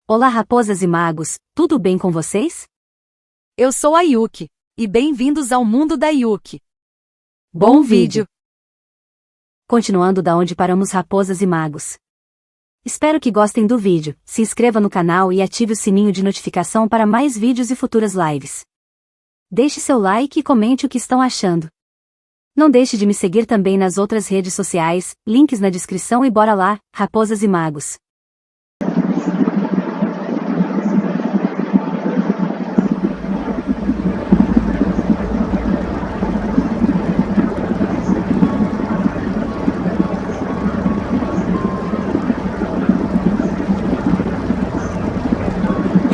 Olá, raposas e magos, tudo bem com vocês? Eu sou a Yuki, e bem-vindos ao mundo da Yuki. Bom vídeo! Continuando da onde paramos, raposas e magos. Espero que gostem do vídeo, se inscreva no canal e ative o sininho de notificação para mais vídeos e futuras lives. Deixe seu like e comente o que estão achando. Não deixe de me seguir também nas outras redes sociais, links na descrição e bora lá, raposas e magos.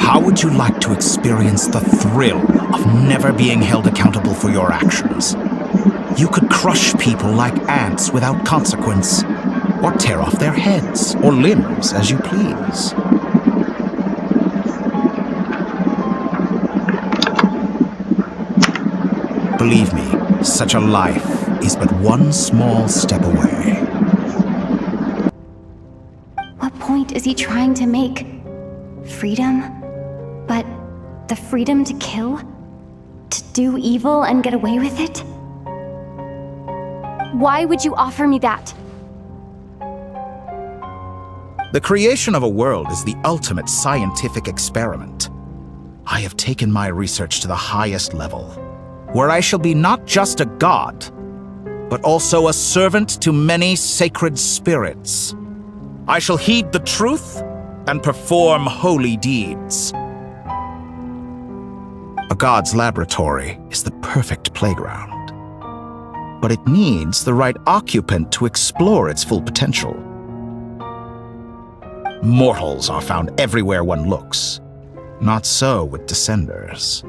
How would you like to experience the thrill of never being held accountable for your actions? You could crush people like ants without consequence, or tear off their heads or limbs as you please. Believe me, such a life is but one small step away. What point is he trying to make? Freedom? But the freedom to kill? To do evil and get away with it? Why would you offer me that? The creation of a world is the ultimate scientific experiment. I have taken my research to the highest level, where I shall be not just a god, but also a servant to many sacred spirits. I shall heed the truth and perform holy deeds. A god's laboratory is the perfect playground, but it needs the right occupant to explore its full potential. Mortals are found everywhere one looks. Not so with descenders.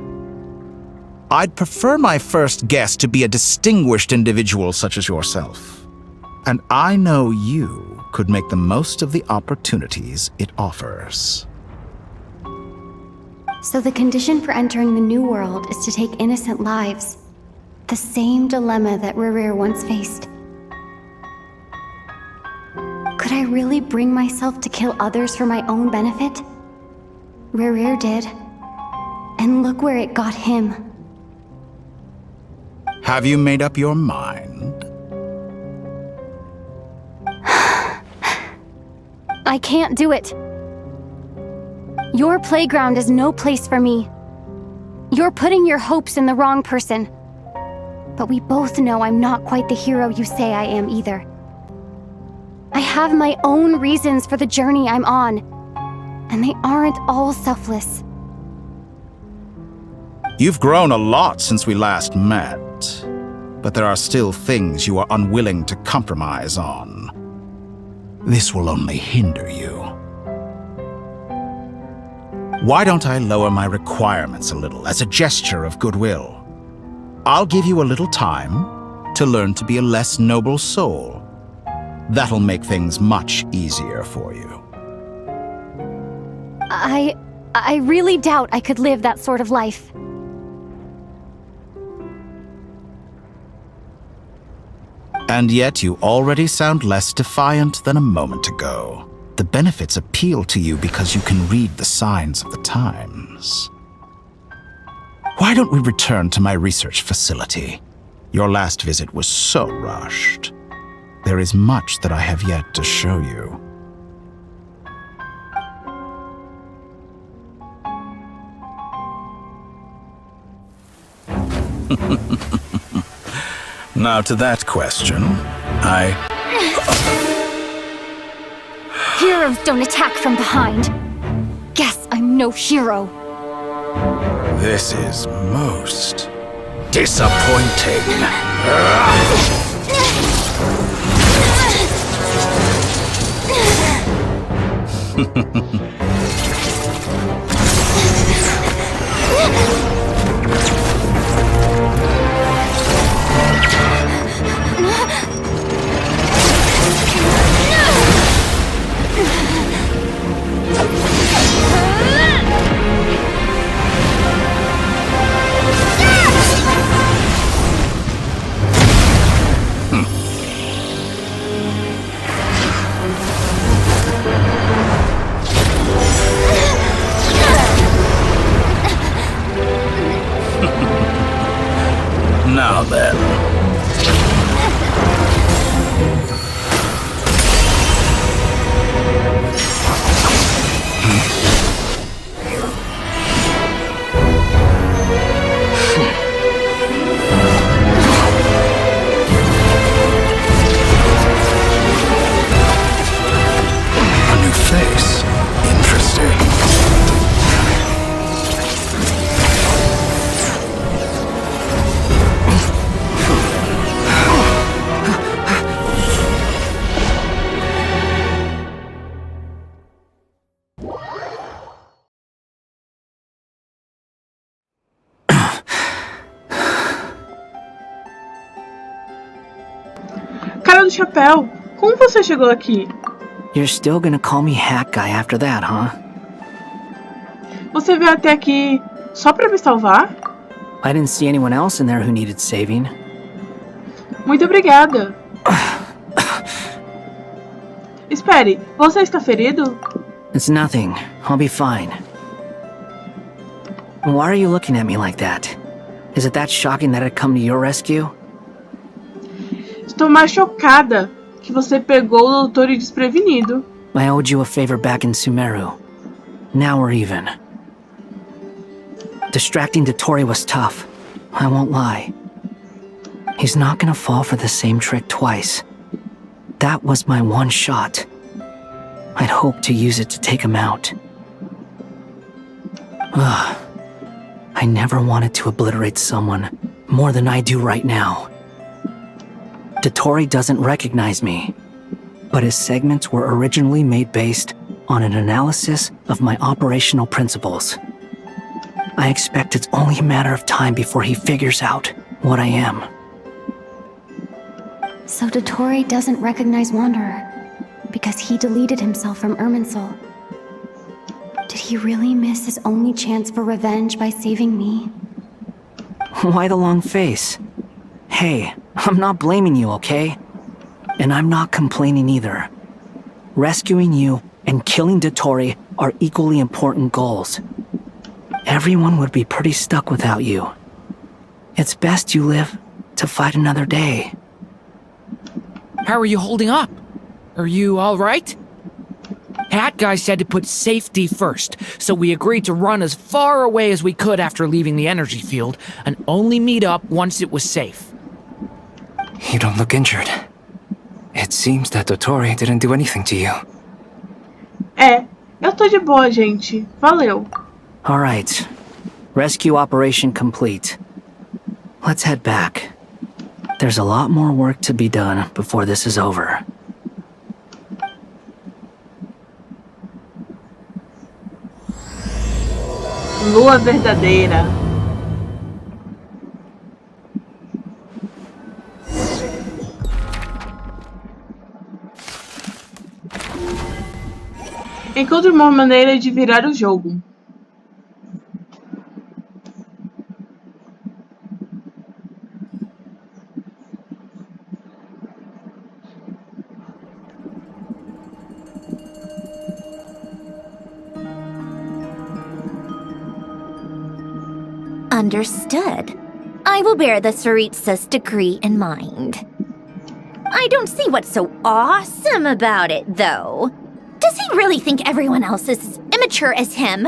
I'd prefer my first guest to be a distinguished individual such as yourself, and I know you could make the most of the opportunities it offers. So the condition for entering the new world is to take innocent lives. The same dilemma that Rerir once faced. Could I really bring myself to kill others for my own benefit? Rerir did. And look where it got him. Have you made up your mind? I can't do it. Your playground is no place for me. You're putting your hopes in the wrong person. But we both know I'm not quite the hero you say I am either. I have my own reasons for the journey I'm on, and they aren't all selfless. You've grown a lot since we last met, but there are still things you are unwilling to compromise on. This will only hinder you. Why don't I lower my requirements a little as a gesture of goodwill? I'll give you a little time to learn to be a less noble soul. That'll make things much easier for you. I really doubt I could live that sort of life. And yet you already sound less defiant than a moment ago. The benefits appeal to you because you can read the signs of the times. Why don't we return to my research facility? Your last visit was so rushed. There is much that I have yet to show you. Now to that question, Heroes don't attack from behind. Guess I'm no hero. This is most disappointing. do chapéu. Como você chegou aqui? You're still gonna call me hack guy after that, huh? Você veio até aqui só pra me salvar? I didn't see anyone else in there who needed saving. Muito obrigada. Espere, você está ferido? It's nothing. I'll be fine. Why are you looking at me like that? Is it that shocking that I'd come to your rescue? Estou mais chocada que você pegou o doutor desprevenido. I owed you a favor back in Sumeru. Now we're even. Distracting Dotori was tough. I won't lie. He's not gonna fall for the same trick twice. That was my one shot. I'd hoped to use it to take him out. Ugh. I never wanted to obliterate someone more than I do right now. Dotori doesn't recognize me, but his segments were originally made based on an analysis of my operational principles. I expect it's only a matter of time before he figures out what I am. So Dotori doesn't recognize Wanderer because he deleted himself from Irminsul. Did he really miss his only chance for revenge by saving me? Why the long face? Hey, I'm not blaming you, okay? And I'm not complaining either. Rescuing you and killing Dotori are equally important goals. Everyone would be pretty stuck without you. It's best you live to fight another day. How are you holding up? Are you alright? Hat Guy said to put safety first, so we agreed to run as far away as we could after leaving the energy field, and only meet up once it was safe. You don't look injured. It seems that Dotori didn't do anything to you. Eu tô de boa, gente. Valeu. Alright. Rescue operation complete. Let's head back. There's a lot more work to be done before this is over. Lua verdadeira. Encontre uma maneira de virar o jogo. Understood. I will bear the Tsaritsa's degree in mind. I don't see what's so awesome about it, though. Does he really think everyone else is as immature as him?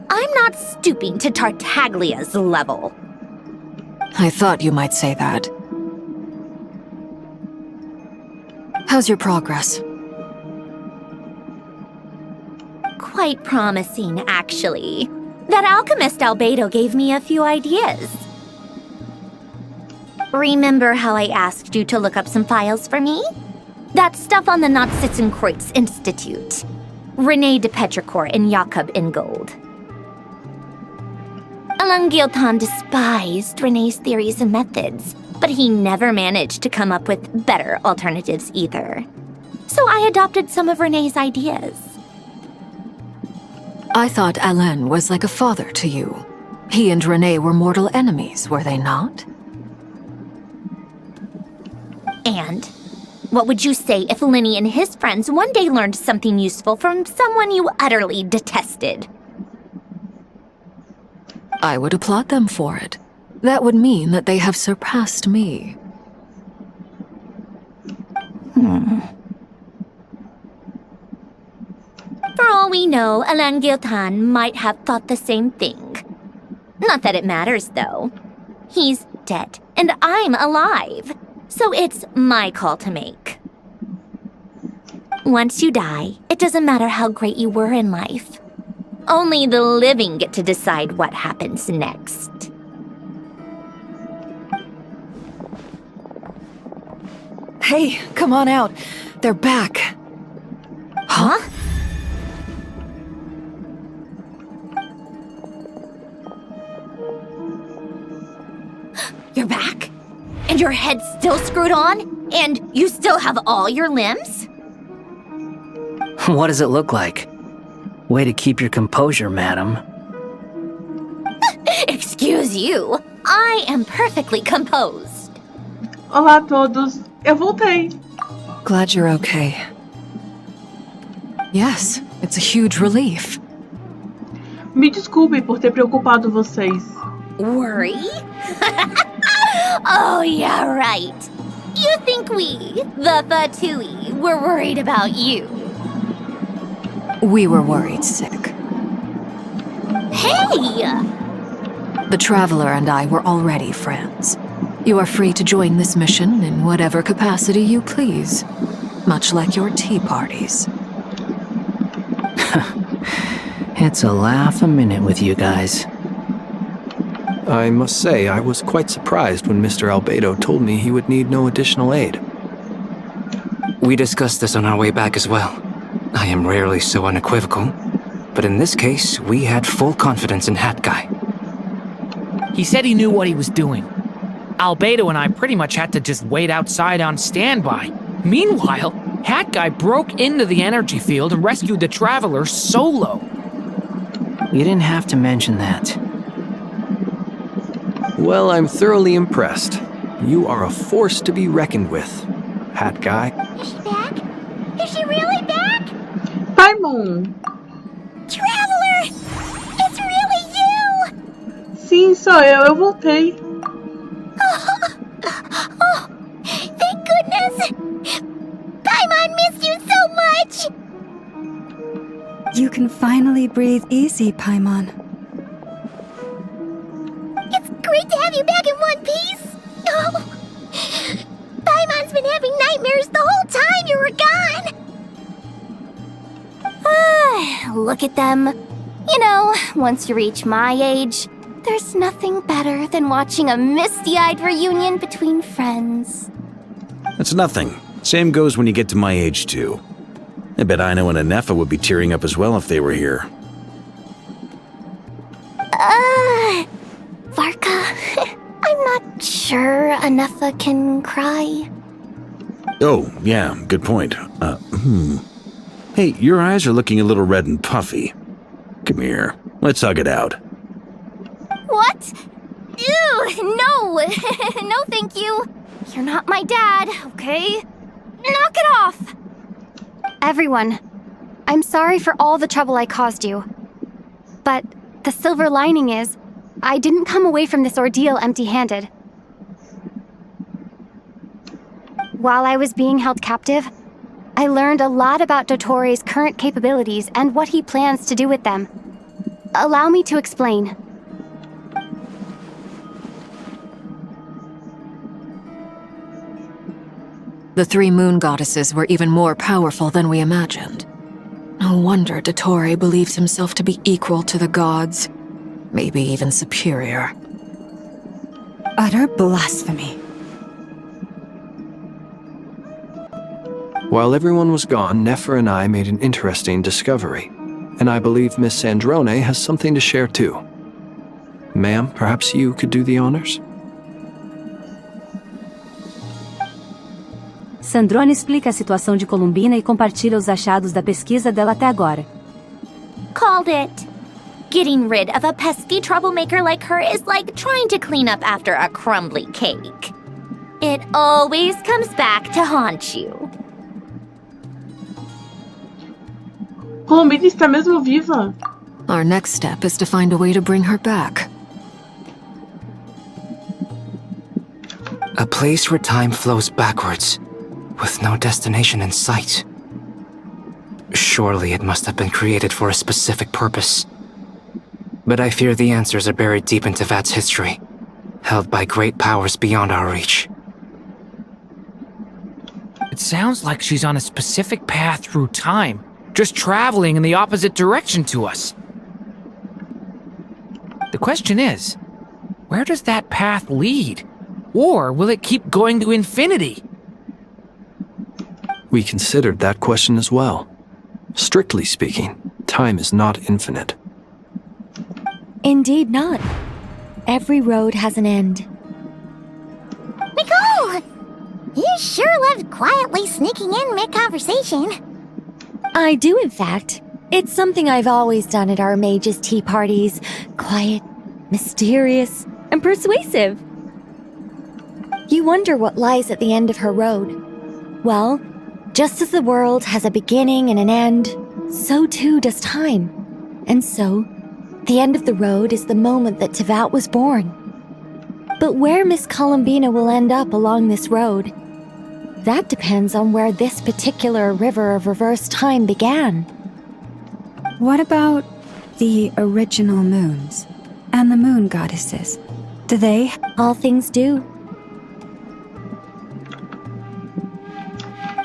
I'm not stooping to Tartaglia's level. I thought you might say that. How's your progress? Quite promising, actually. That alchemist Albedo gave me a few ideas. Remember how I asked you to look up some files for me? That stuff on the Nazi-Kreuz Institute. René de Petrichor and Jakob Ingold. Alain Guillotin despised René's theories and methods, but he never managed to come up with better alternatives either. So I adopted some of René's ideas. I thought Alain was like a father to you. He and René were mortal enemies, were they not? And what would you say if Linny and his friends one day learned something useful from someone you utterly detested? I would applaud them for it. That would mean that they have surpassed me. For all we know, Alain Guillotin might have thought the same thing. Not that it matters, though. He's dead, and I'm alive. So it's my call to make. Once you die, it doesn't matter how great you were in life. Only the living get to decide what happens next. Hey, come on out. They're back. Huh? You're back? And your head's still screwed on? And you still have all your limbs? What does it look like? Way to keep your composure, madam. Excuse you. I am perfectly composed. Olá a todos. Eu voltei. Glad you're okay. Yes, it's a huge relief. Me desculpem por ter preocupado vocês. Worry? Oh, yeah, right. You think we, the Fatui, were worried about you? We were worried sick. Hey! The Traveler and I were already friends. You are free to join this mission in whatever capacity you please, much like your tea parties. It's a laugh a minute with you guys. I must say, I was quite surprised when Mr. Albedo told me he would need no additional aid. We discussed this on our way back as well. I am rarely so unequivocal, but in this case, we had full confidence in Hat Guy. He said he knew what he was doing. Albedo and I pretty much had to just wait outside on standby. Meanwhile, Hat Guy broke into the energy field and rescued the Traveler solo. You didn't have to mention that. Well, I'm thoroughly impressed. You are a force to be reckoned with, Hat Guy. Is she back? Is she really back? Paimon. Traveler! It's really you! Sim, sou eu voltei. Oh, thank goodness! Paimon missed you so much! You can finally breathe easy, Paimon. It's great to have you back in one piece! Oh, Paimon's been having nightmares the whole time you were gone! Look at them. You know, once you reach my age, there's nothing better than watching a misty-eyed reunion between friends. That's nothing. Same goes when you get to my age, too. I bet Ino and Anefa would be tearing up as well if they were here. Varka, I'm not sure Anefa can cry. Oh, yeah, good point. Hey, your eyes are looking a little red and puffy. Come here, let's hug it out. What? Ew, no! No, thank you. You're not my dad, okay? Knock it off! Everyone, I'm sorry for all the trouble I caused you. But the silver lining is, I didn't come away from this ordeal empty-handed. While I was being held captive, I learned a lot about Dottoro's current capabilities and what he plans to do with them. Allow me to explain. The three moon goddesses were even more powerful than we imagined. No wonder Dottore believes himself to be equal to the gods, maybe even superior. Utter blasphemy. While everyone was gone, Nefer and I made an interesting discovery, and I believe Miss Sandrone has something to share too. Ma'am, perhaps you could do the honors? Sandrone explica a situação de Columbina e compartilha os achados da pesquisa dela até agora. Called it. Getting rid of a pesky troublemaker like her is like trying to clean up after a crumbly cake. It always comes back to haunt you. Columbina está mesmo viva. Our next step is to find a way to bring her back. A place where time flows backwards, with no destination in sight. Surely it must have been created for a specific purpose. But I fear the answers are buried deep into Vat's history, held by great powers beyond our reach. It sounds like she's on a specific path through time, just traveling in the opposite direction to us. The question is, where does that path lead? Or will it keep going to infinity? We considered that question as well. Strictly speaking, time is not infinite. Indeed not. Every road has an end. Nicole! You sure love quietly sneaking in mid-conversation. I do, in fact. It's something I've always done at our mages' tea parties. Quiet, mysterious, and persuasive. You wonder what lies at the end of her road. Well, just as the world has a beginning and an end, so too does time. And so, the end of the road is the moment that Tevat was born. But where Miss Columbina will end up along this road, that depends on where this particular river of reverse time began. What about the original moons and the moon goddesses? Do they? All things do.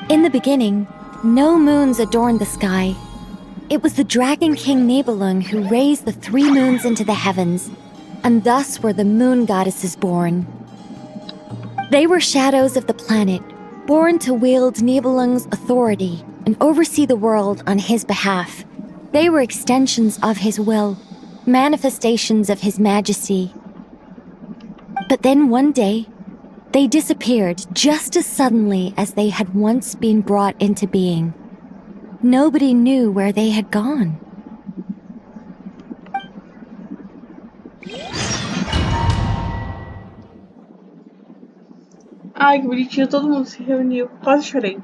In the beginning, no moons adorned the sky. It was the Dragon King Nibelung who raised the 3 moons into the heavens, and thus were the moon goddesses born. They were shadows of the planet, born to wield Nibelung's authority and oversee the world on his behalf. They were extensions of his will, manifestations of his majesty. But then one day, they disappeared just as suddenly as they had once been brought into being. Nobody knew where they had gone. Ai, que bonitinho, todo mundo se reuniu. Quase chorei.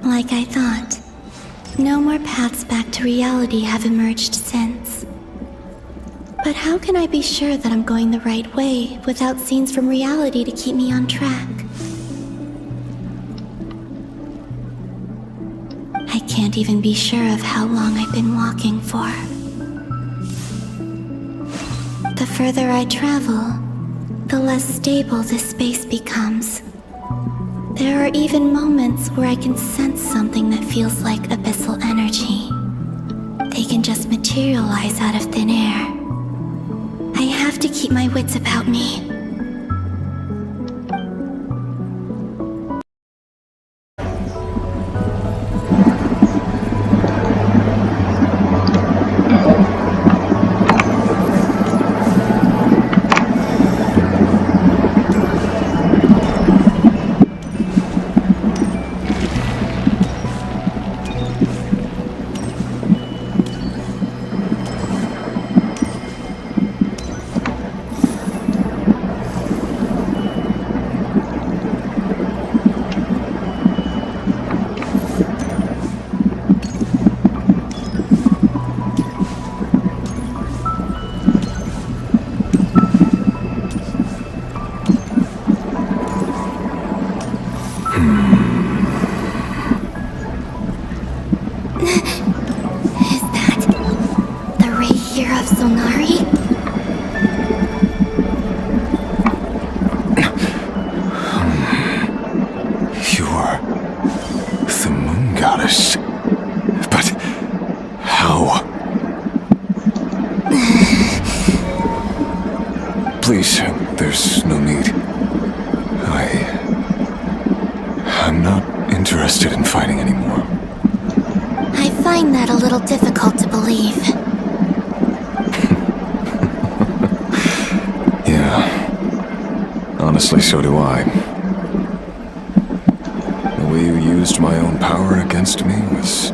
Like I thought, no more paths back to reality have emerged since. But how can I be sure that I'm going the right way without scenes from reality to keep me on track? I can't even be sure of how long I've been walking for. The further I travel, the less stable this space becomes. There are even moments where I can sense something that feels like abyssal energy. They can just materialize out of thin air. I have to keep my wits about me. Please, there's no need. I'm not interested in fighting anymore. I find that a little difficult to believe. Yeah. Honestly, so do I. The way you used my own power against me was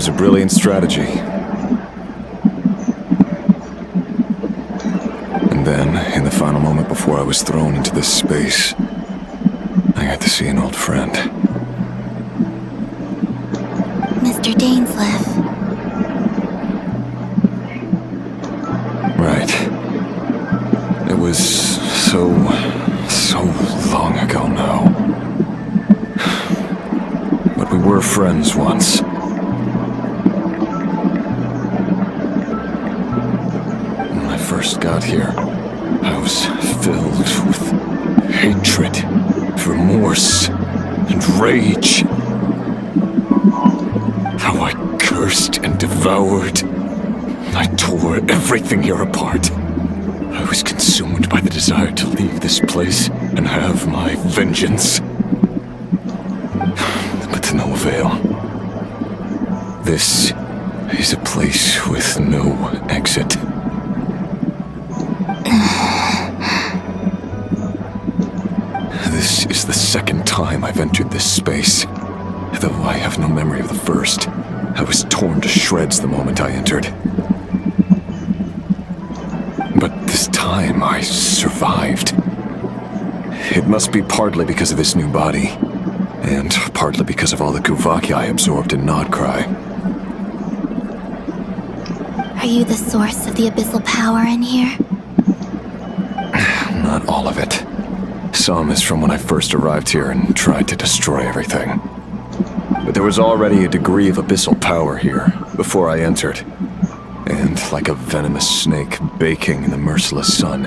a brilliant strategy. And then, in the final moment before I was thrown into this space, I got to see an old friend. Mr. Dainsleif. Right. It was so long ago now. But we were friends once. When I first got here, I was filled with hatred, remorse, and rage. How I cursed and devoured. I tore everything here apart. I was consumed by the desire to leave this place and have my vengeance. But to no avail. This is a place with no exit. This is the second time I've entered this space, though I have no memory of the first. I was torn to shreds the moment I entered. But this time I survived. It must be partly because of this new body, and partly because of all the Kuvaki I absorbed in Nodcry. Are you the source of the abyssal power in here? Not all of it. Some is from when I first arrived here and tried to destroy everything. But there was already a degree of abyssal power here before I entered. And like a venomous snake baking in the merciless sun,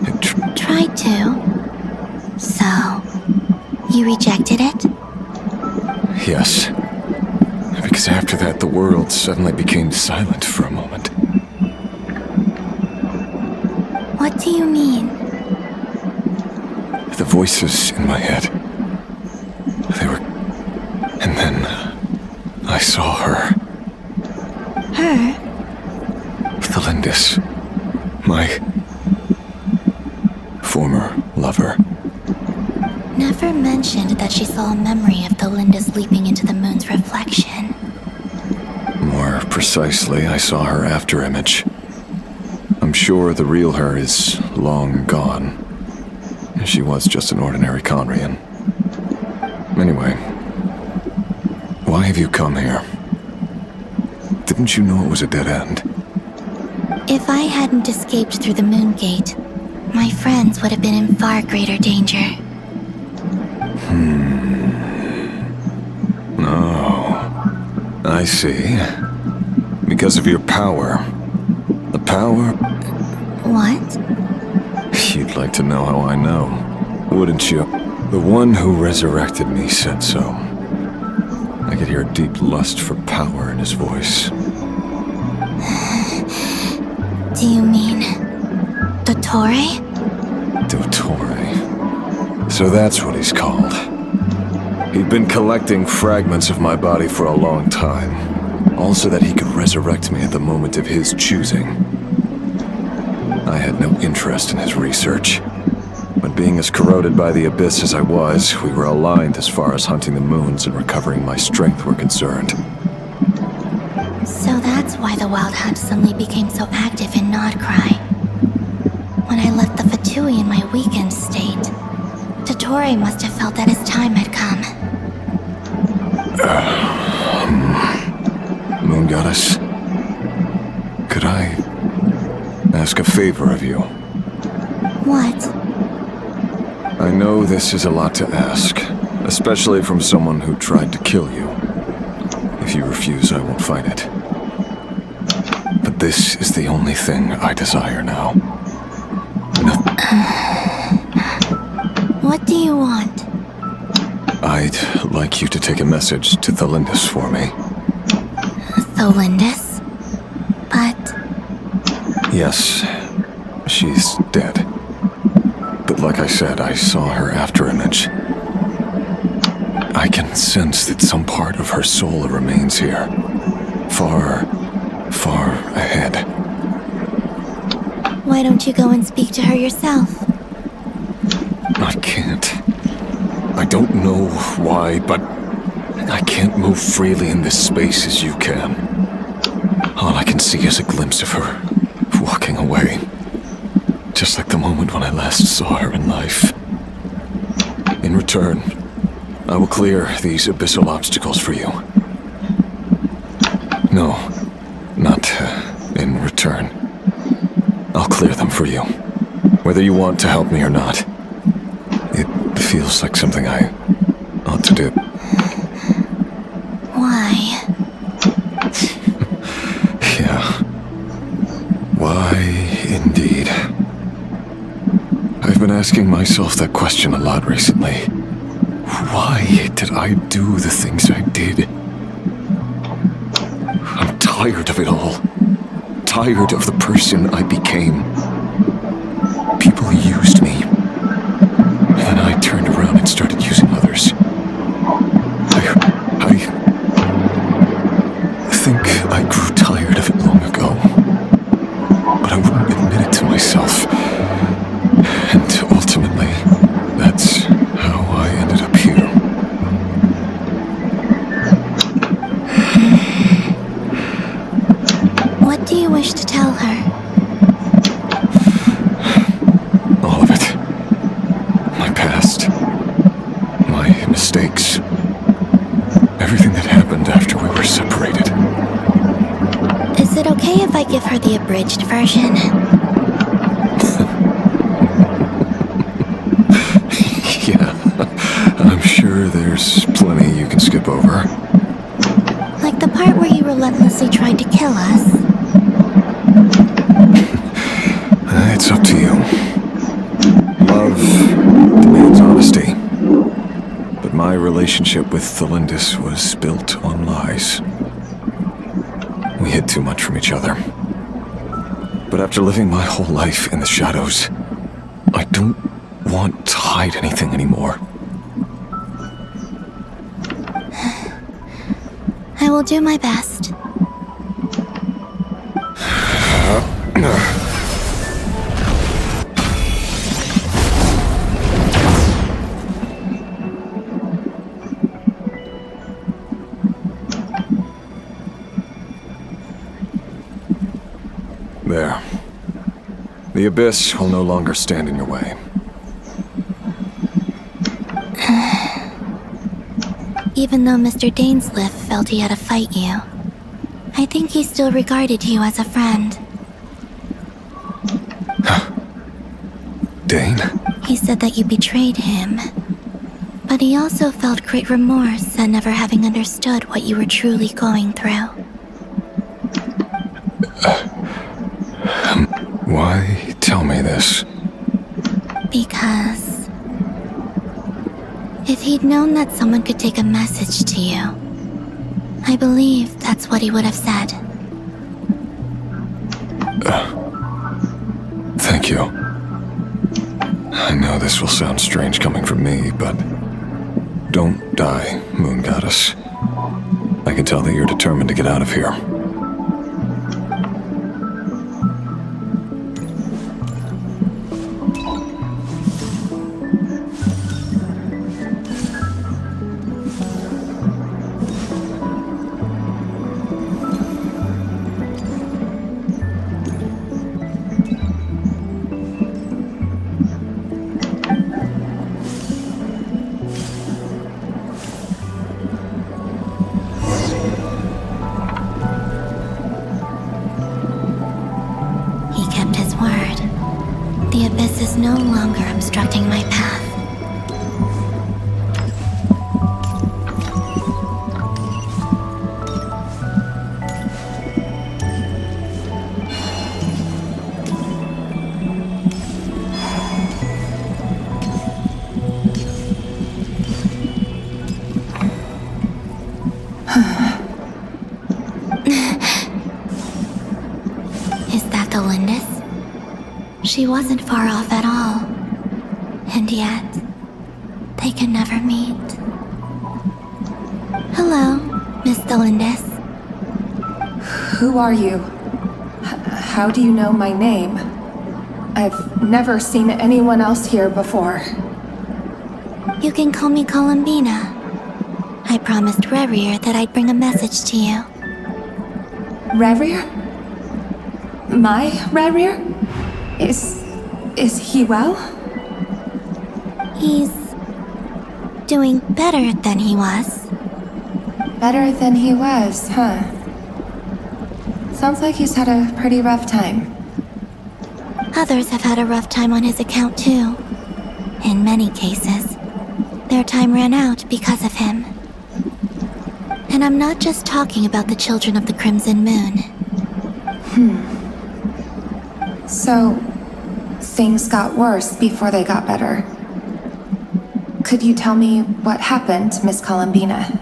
it Tried to? So, you rejected it? Yes. Because after that, the world suddenly became silent for a moment. What do you mean? The voices in my head. They were... And then... I saw her. Her? Thelindis. My... former lover. Never mentioned that she saw a memory of Thelindis leaping into the moon's reflection. More precisely, I saw her afterimage. I'm sure the real her is long gone. She was just an ordinary Conrian. Anyway, why have you come here? Didn't you know it was a dead end? If I hadn't escaped through the moon gate, my friends would have been in far greater danger. Oh, I see. Because of your power. The power... What? You'd like to know how I know, wouldn't you? The one who resurrected me said so. I could hear a deep lust for power in his voice. Do you mean... Dottore? Dottore. So that's what he's called. He'd been collecting fragments of my body for a long time, all so that he could resurrect me at the moment of his choosing. I had no interest in his research, but being as corroded by the abyss as I was, we were aligned as far as hunting the moons and recovering my strength were concerned. So that's why the Wild Hunt suddenly became so active in Nodcry. When I left the Fatui in my weakened state, Dottore must have felt that his time had come. Moon Goddess, could I ask a favor of you? What? I know this is a lot to ask, especially from someone who tried to kill you. If you refuse, I won't fight it. But this is the only thing I desire now. What do you want? I'd like you to take a message to Thelindis for me. Thelindis? But... Yes, she's dead. But like I said, I saw her afterimage. I can sense that some part of her soul remains here. Far, far ahead. Why don't you go and speak to her yourself? I can't. I don't know why, but I can't move freely in this space as you can. All I can see is a glimpse of her, walking away. Just like the moment when I last saw her in life. In return, I will clear these abyssal obstacles for you. No, not in return. I'll clear them for you, whether you want to help me or not. It feels like something I ought to do. Why? Yeah. Why, indeed. I've been asking myself that question a lot recently. Why did I do the things I did? I'm tired of it all. Tired of the person I became. People used me. And then I turned around and started using others. give her the abridged version? Yeah, I'm sure there's plenty you can skip over. Like the part where you relentlessly tried to kill us? It's up to you. Love demands honesty. But my relationship with Thelindis was built on lies. We hid too much from each other. But after living my whole life in the shadows, I don't want to hide anything anymore. I will do my best. There. The abyss will no longer stand in your way. Even though Mr. Dainsleif felt he had to fight you, I think he still regarded you as a friend. Dane? He said that you betrayed him, but he also felt great remorse at never having understood what you were truly going through. Why tell me this? Because if he'd known that someone could take a message to you, I believe that's what he would have said. Thank you. I know this will sound strange coming from me, but don't die, Moon Goddess. I can tell that you're determined to get out of here. The abyss is no longer obstructing my path. Is that the Lindis? She wasn't far off at all. And yet, they can never meet. Hello, Miss Thelindis. Who are you? How do you know my name? I've never seen anyone else here before. You can call me Columbina. I promised Rerir that I'd bring a message to you. Rerir? My Rerir? Is he well? He's doing better than he was. Better than he was, huh? Sounds like he's had a pretty rough time. Others have had a rough time on his account too. In many cases, their time ran out because of him. And I'm not just talking about the children of the Crimson Moon. So, things got worse before they got better. Could you tell me what happened, Miss Columbina?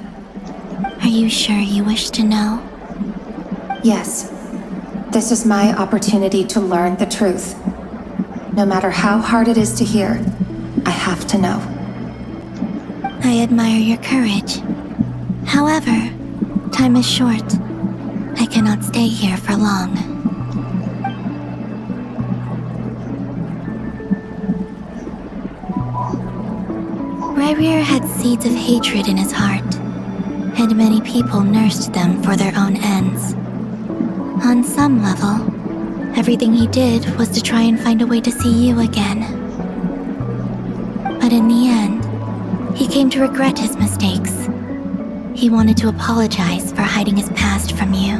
Are you sure you wish to know? Yes. This is my opportunity to learn the truth. No matter how hard it is to hear, I have to know. I admire your courage. However, time is short. I cannot stay here for long. Rerir had seeds of hatred in his heart, and many people nursed them for their own ends. On some level, everything he did was to try and find a way to see you again. But in the end, he came to regret his mistakes. He wanted to apologize for hiding his past from you.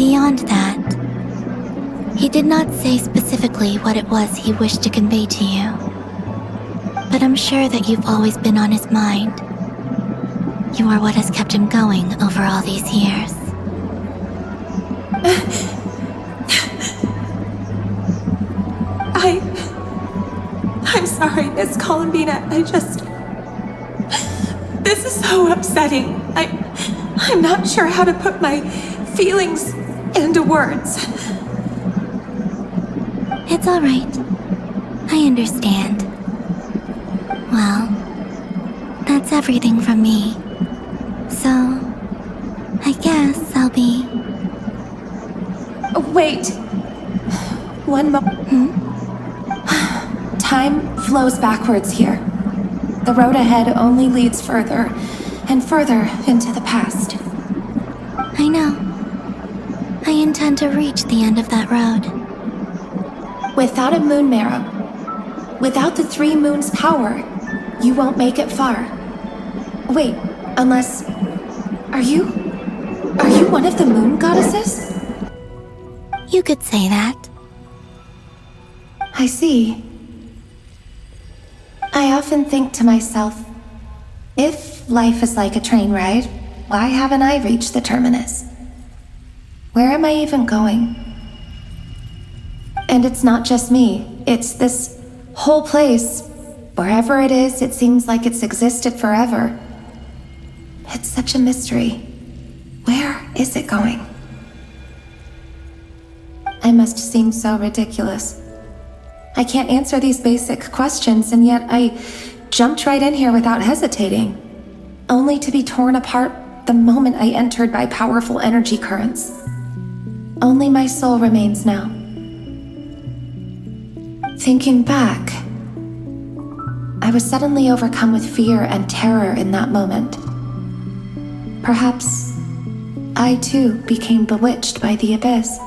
Beyond that, he did not say specifically what it was he wished to convey to you. But I'm sure that you've always been on his mind. You are what has kept him going over all these years. I'm sorry, Miss Columbina. This is so upsetting. I'm not sure how to put my feelings into words. It's all right. I understand. Well, that's everything from me. So, I guess I'll be... Wait. One moment. Time flows backwards here. The road ahead only leads further and further into the past. I know. I intend to reach the end of that road. Without a moon marrow, without the 3 moons' power, you won't make it far. Wait, unless... Are you one of the moon goddesses? You could say that. I see. I often think to myself, if life is like a train ride, why haven't I reached the terminus? Where am I even going? And it's not just me, it's this whole place. Wherever it is, it seems like it's existed forever. It's such a mystery. Where is it going? I must seem so ridiculous. I can't answer these basic questions, and yet I jumped right in here without hesitating, only to be torn apart the moment I entered by powerful energy currents. Only my soul remains now. Thinking back, I was suddenly overcome with fear and terror in that moment. Perhaps I too became bewitched by the abyss.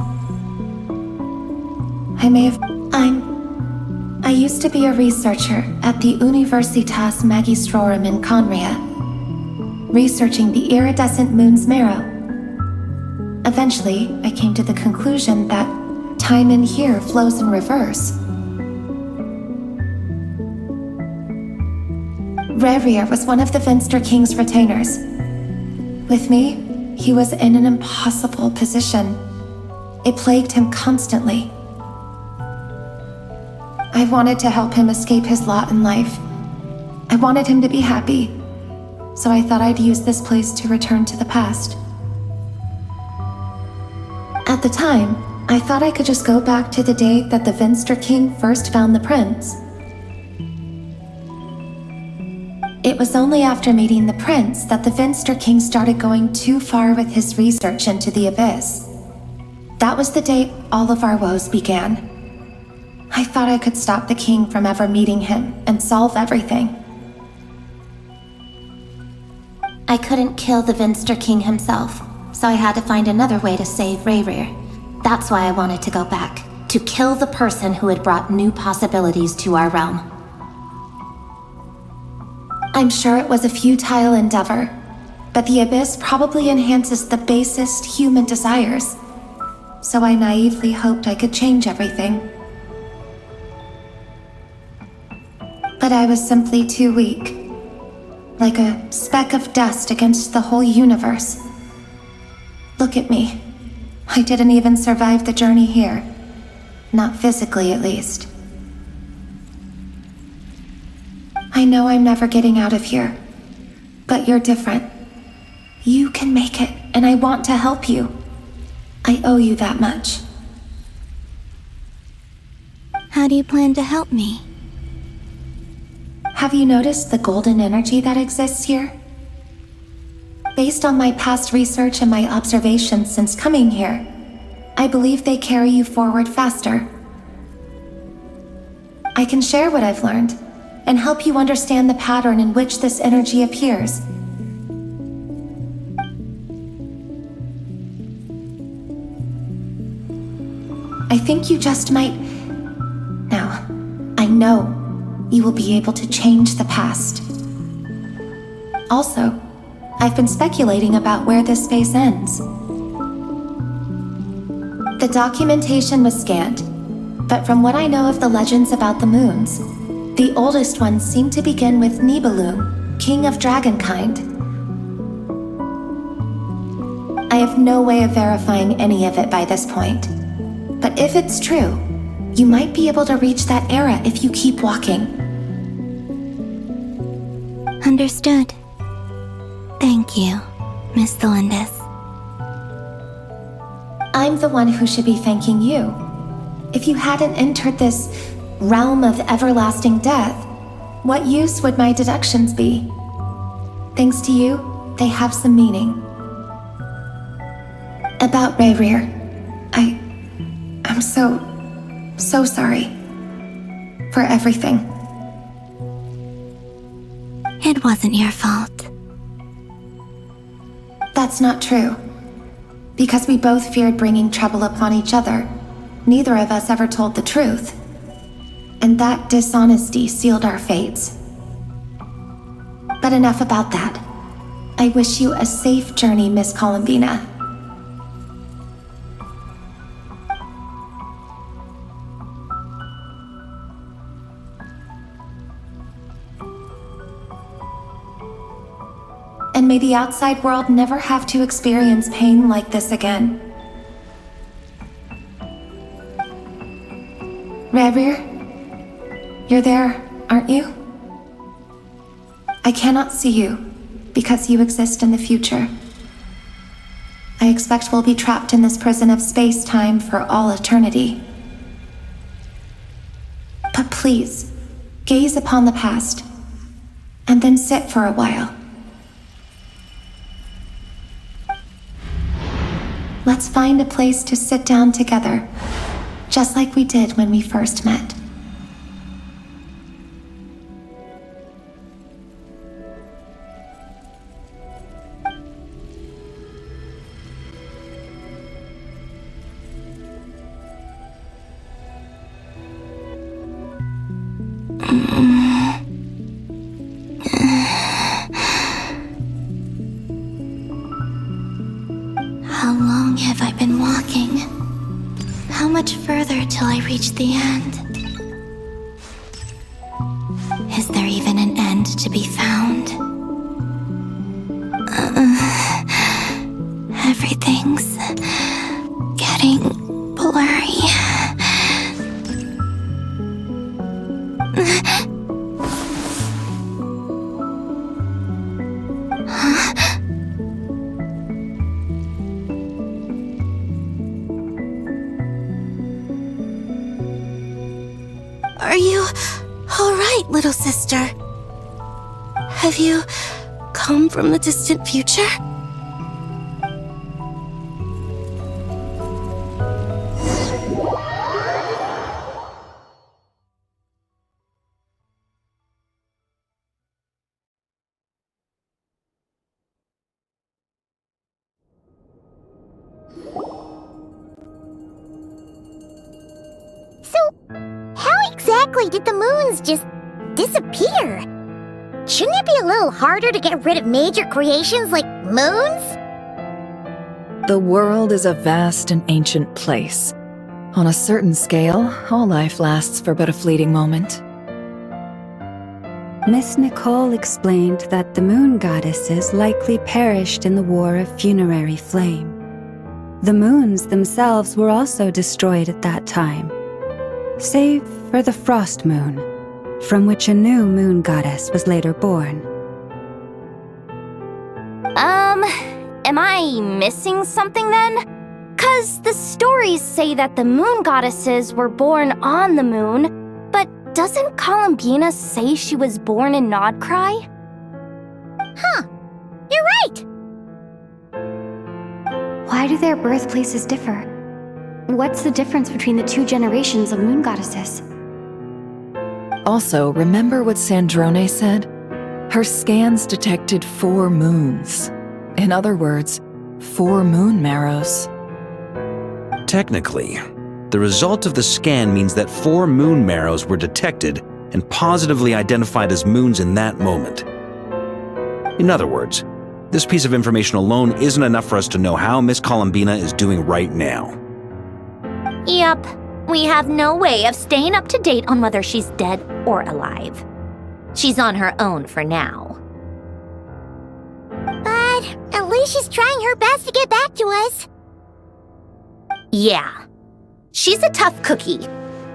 I used to be a researcher at the Universitas Magistrorum in Conria, researching the iridescent moon's marrow. Eventually, I came to the conclusion that time in here flows in reverse. Rerir was one of the Venster King's retainers. With me, he was in an impossible position. It plagued him constantly. I wanted to help him escape his lot in life. I wanted him to be happy, so I thought I'd use this place to return to the past. At the time, I thought I could just go back to the day that the Venster King first found the prince. It was only after meeting the prince that the Venster King started going too far with his research into the abyss. That was the day all of our woes began. I thought I could stop the king from ever meeting him and solve everything. I couldn't kill the Venster King himself, so I had to find another way to save Rerir. That's why I wanted to go back, to kill the person who had brought new possibilities to our realm. I'm sure it was a futile endeavor, but the abyss probably enhances the basest human desires, so I naively hoped I could change everything. But I was simply too weak, like a speck of dust against the whole universe. Look at me. I didn't even survive the journey here. Not physically, at least. I know I'm never getting out of here, but you're different. You can make it, and I want to help you. I owe you that much. How do you plan to help me? Have you noticed the golden energy that exists here? Based on my past research and my observations since coming here, I believe they carry you forward faster. I can share what I've learned and help you understand the pattern in which this energy appears. I think you just might... Now, I know you will be able to change the past. Also, I've been speculating about where this space ends. The documentation was scant, but from what I know of the legends about the moons, the oldest ones seem to begin with Nibelung, king of dragonkind. I have no way of verifying any of it by this point, but if it's true, you might be able to reach that era if you keep walking. Understood. Thank you, Miss Thelindis. I'm the one who should be thanking you. If you hadn't entered this realm of everlasting death, what use would my deductions be? Thanks to you, they have some meaning. About Rayrir, I'm so sorry for everything. It wasn't your fault. That's not true. Because we both feared bringing trouble upon each other, neither of us ever told the truth. And that dishonesty sealed our fates. But enough about that. I wish you a safe journey, Miss Columbina. And may the outside world never have to experience pain like this again. Rayrir, you're there, aren't you? I cannot see you, because you exist in the future. I expect we'll be trapped in this prison of space-time for all eternity. But please, gaze upon the past, and then sit for a while. Let's find a place to sit down together, just like we did when we first met. How long have I been walking? How much further till I reach the end? Is there even an end to be found? Everything's getting blurry. Are you all right, little sister? Have you come from the distant future? Exactly did the moons just disappear? Shouldn't it be a little harder to get rid of major creations like moons? The world is a vast and ancient place. On a certain scale, all life lasts for but a fleeting moment. Miss Nicole explained that the moon goddesses likely perished in the War of Funerary Flame. The moons themselves were also destroyed at that time, save for the frost moon, from which a new moon goddess was later born. Am I missing something then? 'Cause the stories say that the moon goddesses were born on the moon, but doesn't Columbina say she was born in Nodcry? Huh, you're right! Why do their birthplaces differ? What's the difference between the two generations of moon goddesses? Also, remember what Sandrone said? Her scans detected 4 moons. In other words, 4 moon marrows. Technically, the result of the scan means that 4 moon marrows were detected and positively identified as moons in that moment. In other words, this piece of information alone isn't enough for us to know how Miss Columbina is doing right now. Yep, we have no way of staying up to date on whether she's dead or alive. She's on her own for now. But at least she's trying her best to get back to us. Yeah. She's a tough cookie.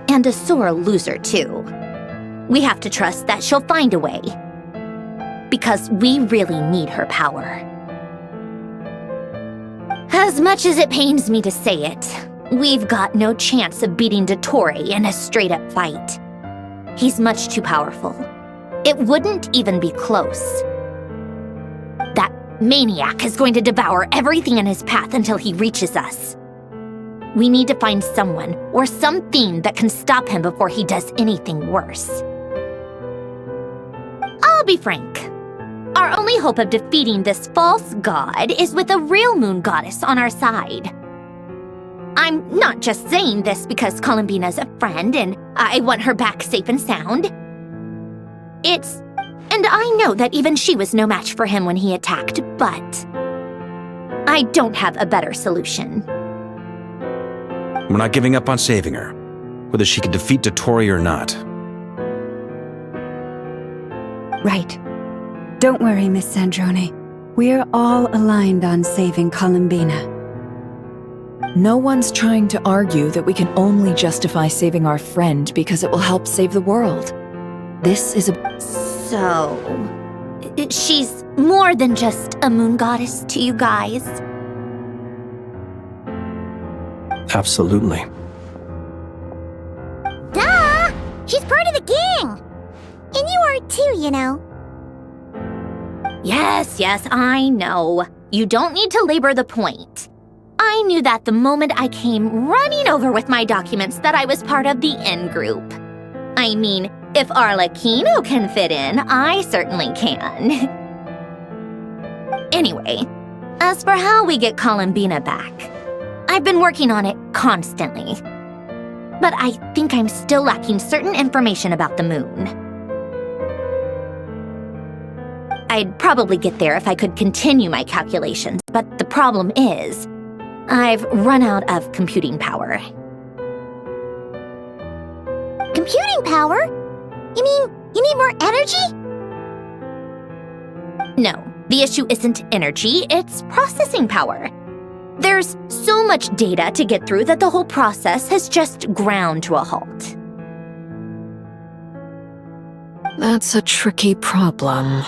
And a sore loser, too. We have to trust that she'll find a way. Because we really need her power. As much as it pains me to say it, we've got no chance of beating Dottore in a straight-up fight. He's much too powerful. It wouldn't even be close. That maniac is going to devour everything in his path until he reaches us. We need to find someone or something that can stop him before he does anything worse. I'll be frank. Our only hope of defeating this false god is with a real moon goddess on our side. I'm not just saying this because Columbina's a friend and I want her back safe and sound. And I know that even she was no match for him when he attacked, but I don't have a better solution. We're not giving up on saving her, whether she can defeat Dottore or not. Right. Don't worry, Miss Sandrone. We're all aligned on saving Columbina. No one's trying to argue that we can only justify saving our friend because it will help save the world. This is a... So... she's more than just a moon goddess to you guys? Absolutely. Duh! She's part of the gang! And you are too, you know. Yes, I know. You don't need to labor the point. I knew that the moment I came running over with my documents that I was part of the in-group. I mean, if Arlecchino can fit in, I certainly can. Anyway, as for how we get Columbina back, I've been working on it constantly. But I think I'm still lacking certain information about the moon. I'd probably get there if I could continue my calculations, but the problem is, I've run out of computing power. Computing power? You mean, you need more energy? No, the issue isn't energy, it's processing power. There's so much data to get through that the whole process has just ground to a halt. That's a tricky problem.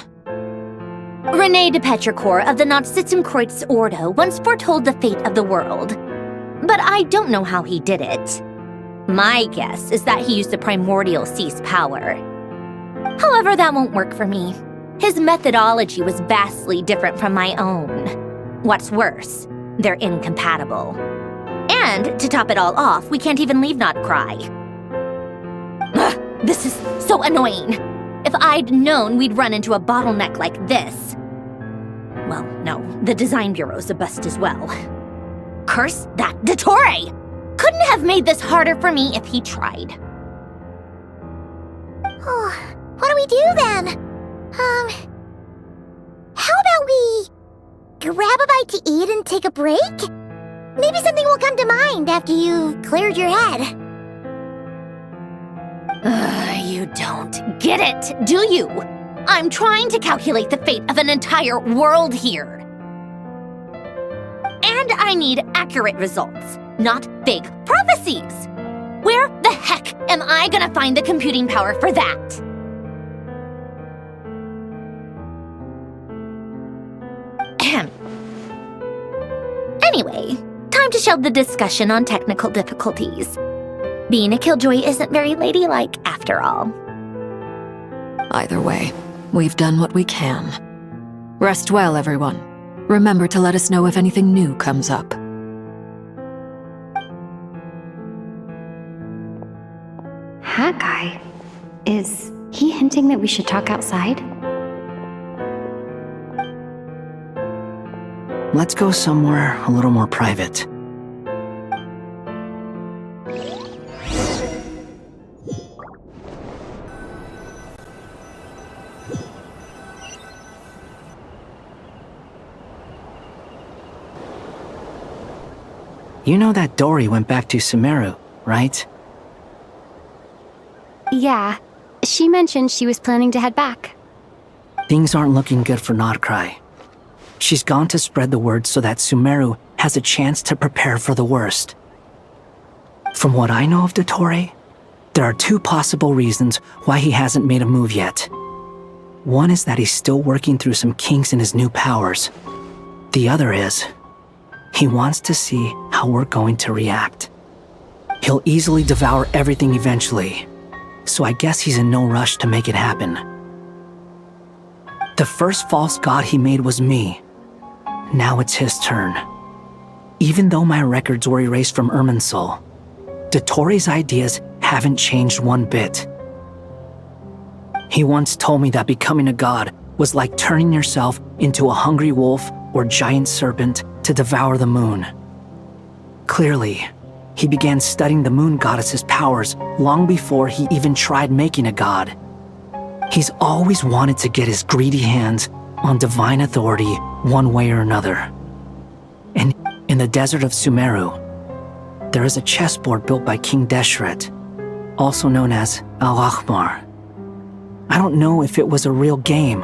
René de Petrichor of the Nazissenkreuz Ordo once foretold the fate of the world. But I don't know how he did it. My guess is that he used the primordial sea's power. However, that won't work for me. His methodology was vastly different from my own. What's worse, they're incompatible. And, to top it all off, we can't even leave Notcry. Ugh, this is so annoying. If I'd known we'd run into a bottleneck like this... Well, no, the design bureau's a bust as well. Curse that Dottore! Couldn't have made this harder for me if he tried. Oh, what do we do then? How about we grab a bite to eat and take a break? Maybe something will come to mind after you've cleared your head. You don't get it, do you? I'm trying to calculate the fate of an entire world here. And I need accurate results, not big prophecies. Where the heck am I gonna find the computing power for that? Anyway, time to shelve the discussion on technical difficulties. Being a killjoy isn't very ladylike, after all. Either way, we've done what we can. Rest well, everyone. Remember to let us know if anything new comes up. Haggai? Is he hinting that we should talk outside? Let's go somewhere a little more private. You know that Dori went back to Sumeru, right? Yeah, she mentioned she was planning to head back. Things aren't looking good for Notcry. She's gone to spread the word so that Sumeru has a chance to prepare for the worst. From what I know of Dottore, there are two possible reasons why he hasn't made a move yet. One is that he's still working through some kinks in his new powers. The other is, he wants to see how we're going to react. He'll easily devour everything eventually, so I guess he's in no rush to make it happen. The first false god he made was me. Now it's his turn. Even though my records were erased from Irminsul, Dottore's ideas haven't changed one bit. He once told me that becoming a god was like turning yourself into a hungry wolf or giant serpent to devour the moon. Clearly, he began studying the moon goddess's powers long before he even tried making a god. He's always wanted to get his greedy hands on divine authority one way or another. And in the desert of Sumeru, there is a chessboard built by King Deshret, also known as Al-Ahmar. I don't know if it was a real game,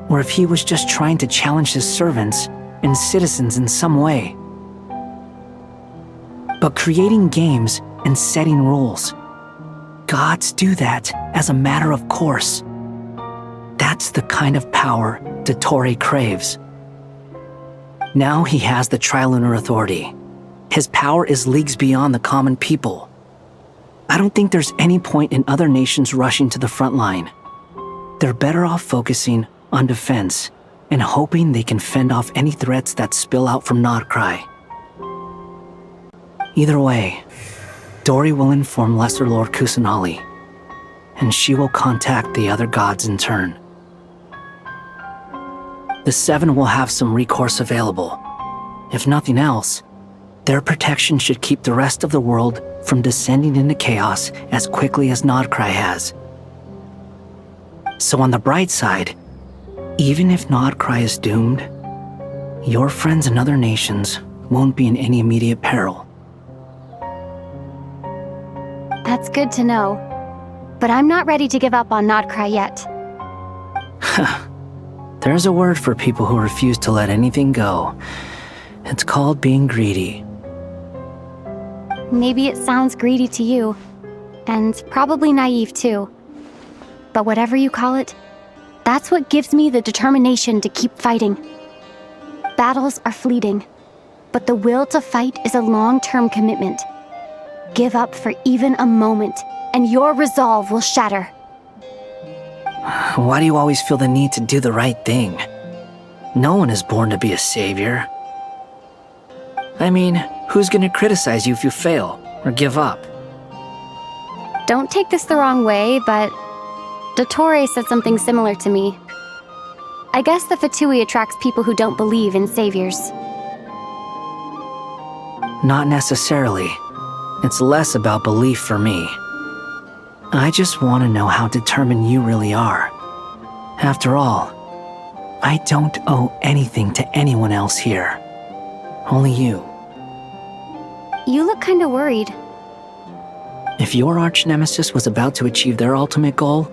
or if he was just trying to challenge his servants and citizens in some way. But creating games and setting rules, gods do that as a matter of course. That's the kind of power Dottore craves. Now he has the Trilunar Authority. His power is leagues beyond the common people. I don't think there's any point in other nations rushing to the front line. They're better off focusing on defense and hoping they can fend off any threats that spill out from Notcry. Either way, Dori will inform Lesser Lord Kusanali, and she will contact the other gods in turn. The Seven will have some recourse available. If nothing else, their protection should keep the rest of the world from descending into chaos as quickly as Notcry has. So on the bright side, even if Notcry is doomed, your friends in other nations won't be in any immediate peril. That's good to know. But I'm not ready to give up on Notcry yet. There's a word for people who refuse to let anything go. It's called being greedy. Maybe it sounds greedy to you, and probably naive too. But whatever you call it, that's what gives me the determination to keep fighting. Battles are fleeting, but the will to fight is a long-term commitment. Give up for even a moment, and your resolve will shatter. Why do you always feel the need to do the right thing? No one is born to be a savior. I mean, who's gonna criticize you if you fail or give up? Don't take this the wrong way, but Dottore said something similar to me. I guess the Fatui attracts people who don't believe in saviors. Not necessarily. It's less about belief for me. I just want to know how determined you really are. After all, I don't owe anything to anyone else here. Only you. You look kinda worried. If your arch-nemesis was about to achieve their ultimate goal,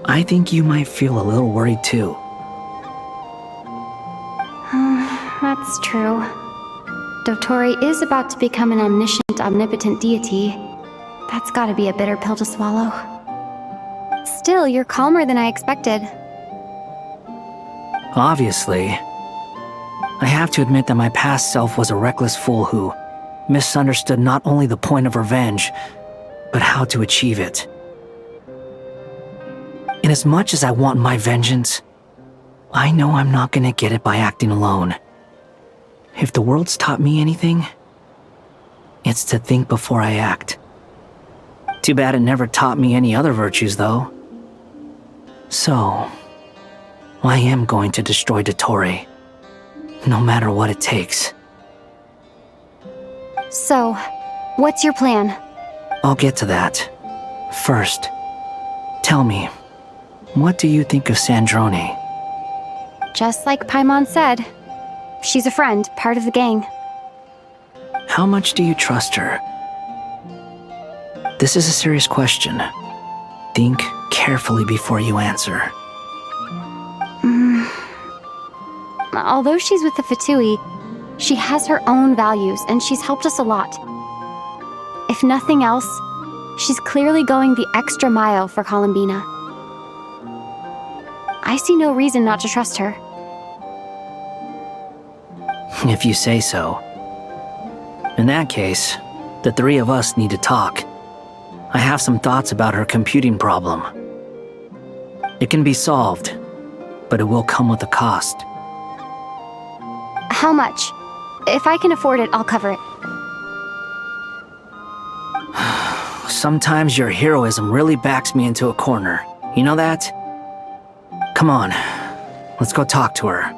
I think you might feel a little worried too. That's true. Dottore is about to become an omniscient, omnipotent deity. That's gotta be a bitter pill to swallow. Still, you're calmer than I expected. Obviously. I have to admit that my past self was a reckless fool who misunderstood not only the point of revenge, but how to achieve it. And as much as I want my vengeance, I know I'm not gonna get it by acting alone. If the world's taught me anything, it's to think before I act. Too bad it never taught me any other virtues, though. So, I am going to destroy Dottore, no matter what it takes. So, what's your plan? I'll get to that. First, tell me, what do you think of Sandrone? Just like Paimon said, she's a friend, part of the gang. How much do you trust her? This is a serious question. Think carefully before you answer. Although she's with the Fatui, she has her own values and she's helped us a lot. If nothing else, she's clearly going the extra mile for Columbina. I see no reason not to trust her. If you say so. In that case, the three of us need to talk. I have some thoughts about her computing problem. It can be solved, but it will come with a cost. How much? If I can afford it, I'll cover it. Sometimes your heroism really backs me into a corner. You know that? Come on, let's go talk to her.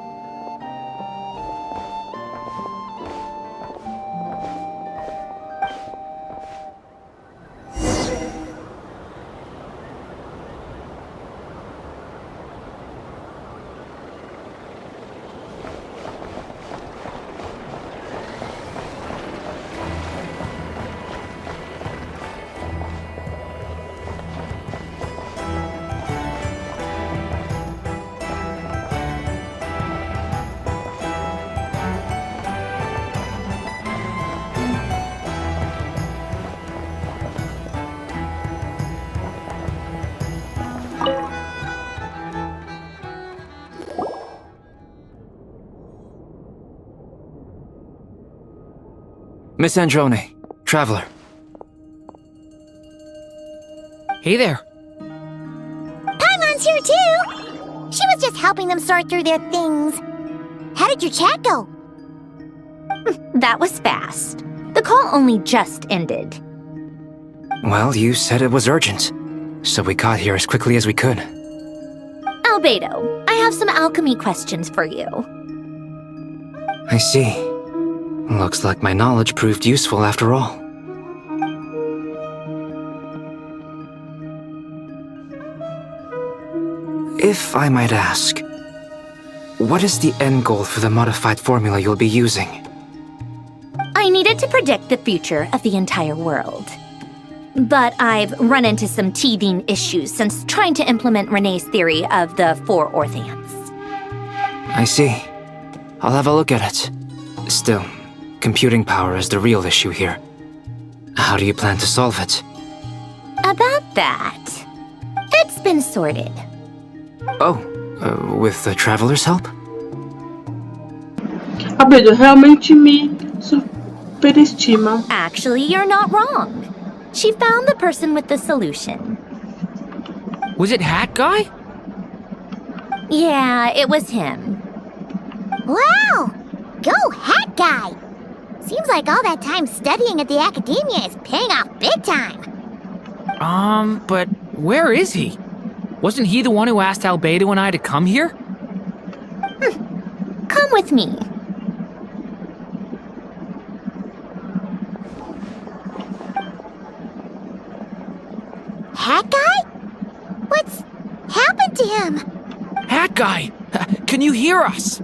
Miss Androne, traveler. Hey there. Paimon's here too! She was just helping them sort through their things. How did your chat go? That was fast. The call only just ended. Well, you said it was urgent, so we got here as quickly as we could. Albedo, I have some alchemy questions for you. I see. Looks like my knowledge proved useful after all. If I might ask, what is the end goal for the modified formula you'll be using? I needed to predict the future of the entire world. But I've run into some teething issues since trying to implement Renee's theory of the 4 orthants. I see. I'll have a look at it. Still, computing power is the real issue here. How do you plan to solve it? About that, it's been sorted. Oh, with the traveler's help? Albedo realmente me superestima. Actually, you're not wrong. She found the person with the solution. Was it Hat Guy? Yeah, it was him. Wow! Go Hat Guy! Seems like all that time studying at the academia is paying off big time. But where is he? Wasn't he the one who asked Albedo and I to come here? Come with me. Hat Guy? What's happened to him? Hat Guy! Can you hear us?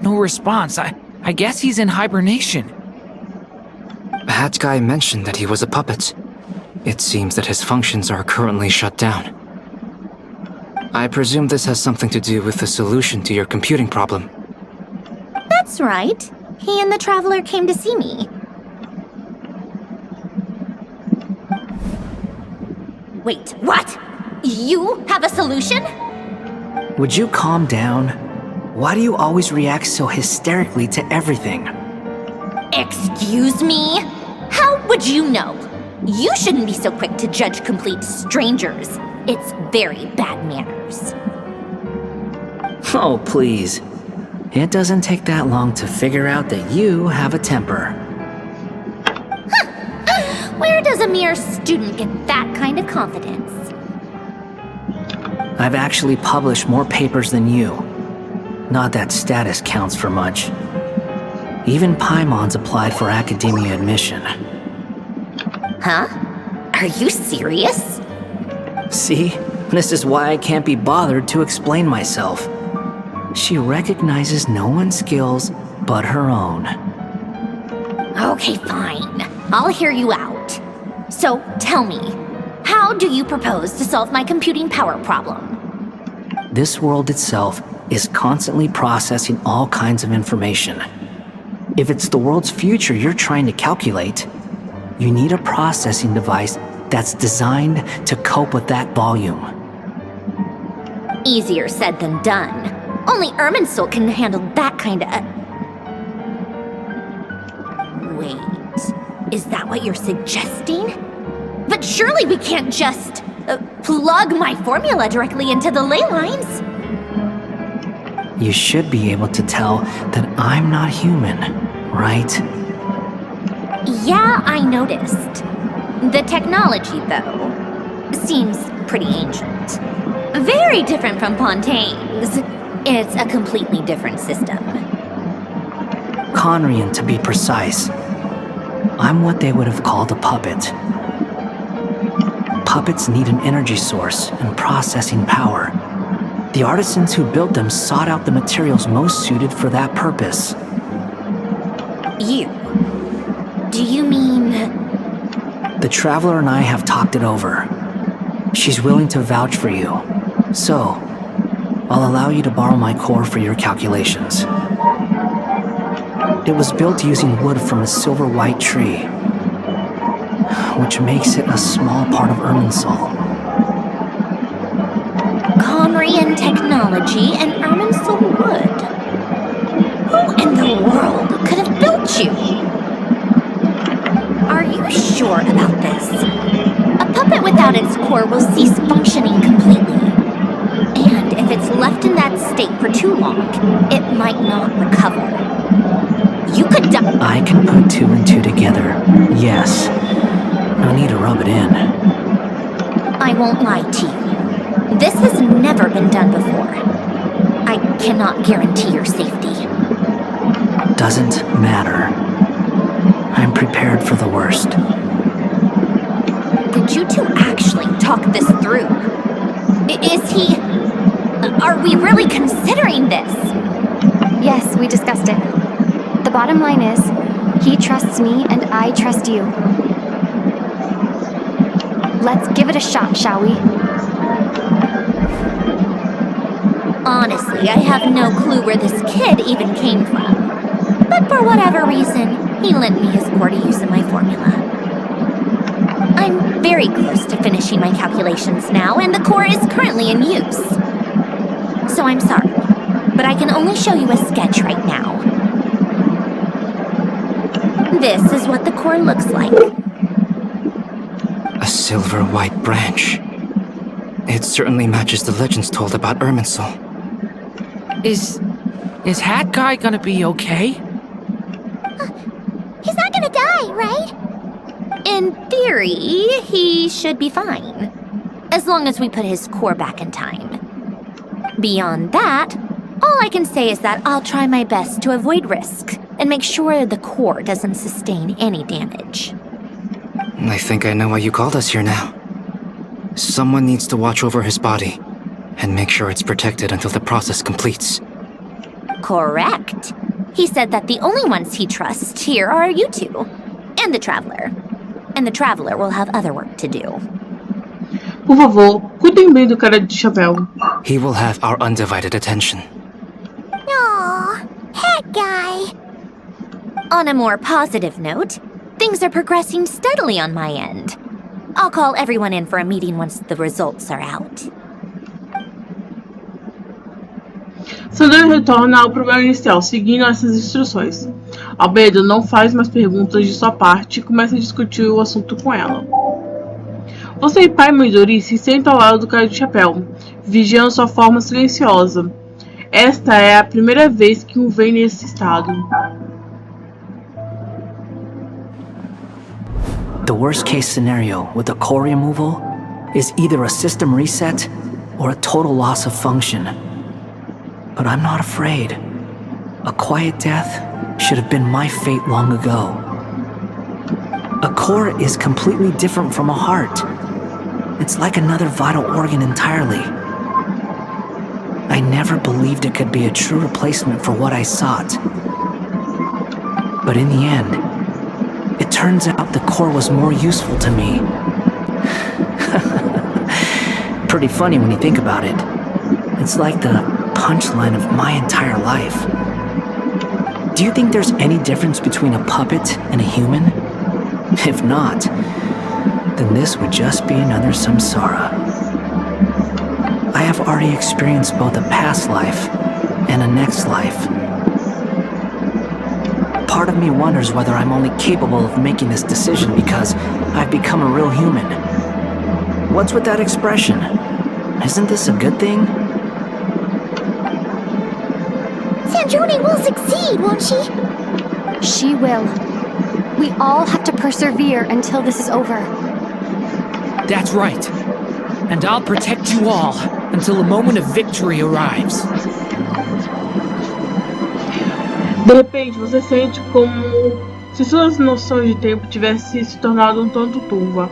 No response. I guess he's in hibernation. Hat Guy mentioned that he was a puppet. It seems that his functions are currently shut down. I presume this has something to do with the solution to your computing problem. That's right. He and the traveler came to see me. Wait, what? You have a solution? Would you calm down? Why do you always react so hysterically to everything? Excuse me? How would you know? You shouldn't be so quick to judge complete strangers. It's very bad manners. Oh, please. It doesn't take that long to figure out that you have a temper. Where does a mere student get that kind of confidence? I've actually published more papers than you. Not that status counts for much. Even Paimon's applied for academia admission. Huh? Are you serious? See? This is why I can't be bothered to explain myself. She recognizes no one's skills but her own. Okay, fine. I'll hear you out. So, tell me, how do you propose to solve my computing power problem? This world itself is constantly processing all kinds of information. If it's the world's future you're trying to calculate, you need a processing device that's designed to cope with that volume. Easier said than done. Only Irminsul can handle that kind of... Wait, is that what you're suggesting? But surely we can't just plug my formula directly into the ley lines. You should be able to tell that I'm not human, right? Yeah, I noticed. The technology, though, seems pretty ancient. Very different from Pontaine's. It's a completely different system. Conrian, to be precise. I'm what they would have called a puppet. Puppets need an energy source and processing power. The artisans who built them sought out the materials most suited for that purpose. You? Do you mean... The Traveler and I have talked it over. She's willing to vouch for you. So, I'll allow you to borrow my core for your calculations. It was built using wood from a silver-white tree, which makes it a small part of Irminsul. Conrian technology and Irminsul wood. Who in the world could have built you? Are you sure about this? A puppet without its core will cease functioning completely. And if it's left in that state for too long, it might not recover. You could die. I can put 2 and 2 together, yes. No need to rub it in. I won't lie to you. This has never been done before. I cannot guarantee your safety. Doesn't matter. I'm prepared for the worst. Did you two actually talk this through? Is he... Are we really considering this? Yes, we discussed it. The bottom line is, he trusts me and I trust you. Let's give it a shot, shall we? Honestly, I have no clue where this kid even came from. But for whatever reason, he lent me his core to use in my formula. I'm very close to finishing my calculations now, and the core is currently in use. So I'm sorry, but I can only show you a sketch right now. This is what the core looks like. A silver-white branch. It certainly matches the legends told about Irminsul. Is Hat Guy gonna be okay? He's not gonna die, right? In theory, he should be fine. As long as we put his core back in time. Beyond that, all I can say is that I'll try my best to avoid risk and make sure the core doesn't sustain any damage. I think I know why you called us here now. Someone needs to watch over his body and make sure it's protected until the process completes. Correct. He said that the only ones he trusts here are you two, and the Traveler. And the Traveler will have other work to do. Por favor, cuidem bem do cara de chapéu. He will have our undivided attention. Aww, Hat Guy. On a more positive note, things are progressing steadily on my end. I'll call everyone in for a meeting once the results are out. Sandor retorna ao problema inicial, seguindo essas instruções. Albedo não faz mais perguntas de sua parte e começa a discutir o assunto com ela. Você e Paimon e Dori se sentam ao lado do cara de chapéu, vigiando sua forma silenciosa. Esta é a primeira vez que o vem nesse estado. The worst case scenario with the core removal is either a system reset or a total loss of function. But I'm not afraid. A quiet death should have been my fate long ago. A core is completely different from a heart. It's like another vital organ entirely. I never believed it could be a true replacement for what I sought. But in the end, It turns out the core was more useful to me. Pretty funny when you think about it. It's like the punchline of my entire life. Do you think there's any difference between a puppet and a human? If not, then this would just be another samsara. I have already experienced both a past life and a next life. Part of me wonders whether I'm only capable of making this decision because I've become a real human. What's with that expression? Isn't this a good thing? Sanjoni will succeed, won't she? She will. We all have to persevere until this is over. That's right. And I'll protect you all until the moment of victory arrives. De repente, você sente como se suas noções de tempo tivessem se tornado um tanto turva.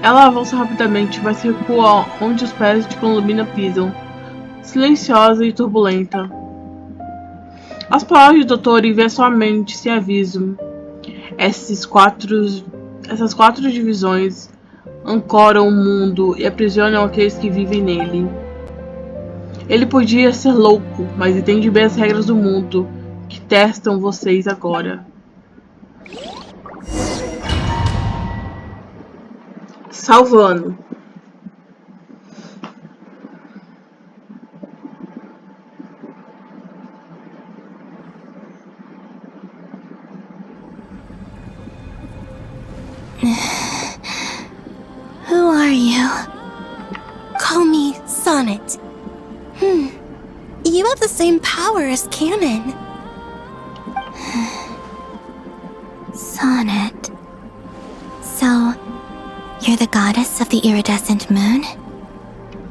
Ela avança rapidamente, mas recua onde os pés de Lumine pisam, silenciosa e turbulenta. As palavras do doutor vêm à sua mente sem aviso. Essas quatro divisões ancoram o mundo e aprisionam aqueles que vivem nele. Ele podia ser louco, mas entende bem as regras do mundo que testam vocês agora. Salvando. Who are you? Call me Sonnet. You have the same power as Canon. Sonnet. So, you're the goddess of the iridescent moon?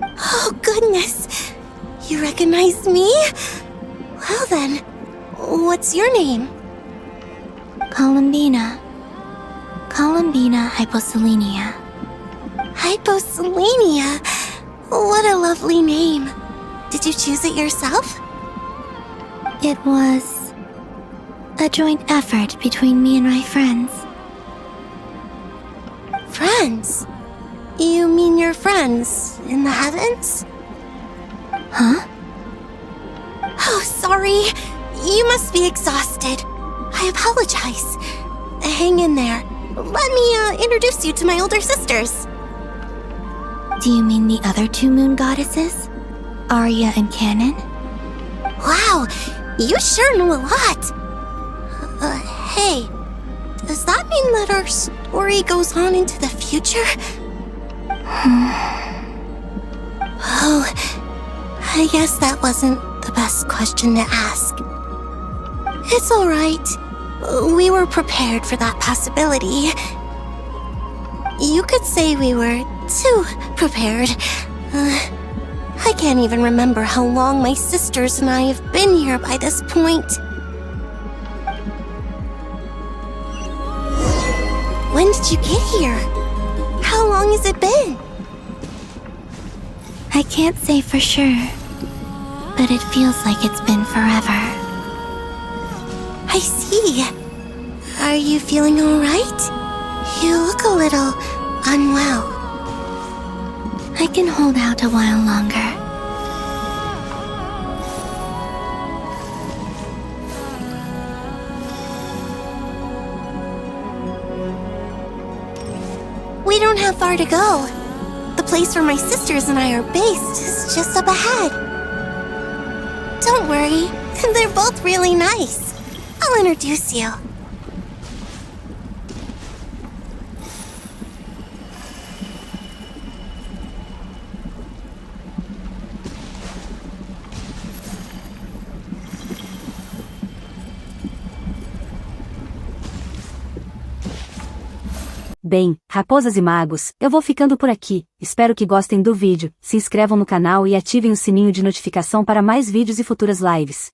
Oh, goodness! You recognize me? Well then, what's your name? Columbina. Columbina Hyposelenia. Hyposelenia? What a lovely name. Did you choose it yourself? It was a joint effort between me and my friends. Friends? You mean your friends in the heavens? Huh? Oh, sorry. You must be exhausted. I apologize. Hang in there. Let me introduce you to my older sisters. Do you mean the other two moon goddesses? Arya and Canon? Wow, you sure know a lot. Hey, does that mean that our story goes on into the future? Oh, I guess that wasn't the best question to ask. It's alright. We were prepared for that possibility. You could say we were too prepared. I can't even remember how long my sisters and I have been here by this point. When did you get here? How long has it been? I can't say for sure, but it feels like it's been forever. I see. Are you feeling alright? You look a little unwell. I can hold out a while longer. We don't have far to go. The place where my sisters and I are based is just up ahead. Don't worry, they're both really nice. I'll introduce you. Bem, raposas e magos, eu vou ficando por aqui. Espero que gostem do vídeo, se inscrevam no canal e ativem o sininho de notificação para mais vídeos e futuras lives.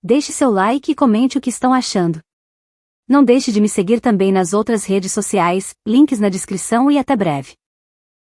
Deixe seu like e comente o que estão achando. Não deixe de me seguir também nas outras redes sociais, links na descrição e até breve.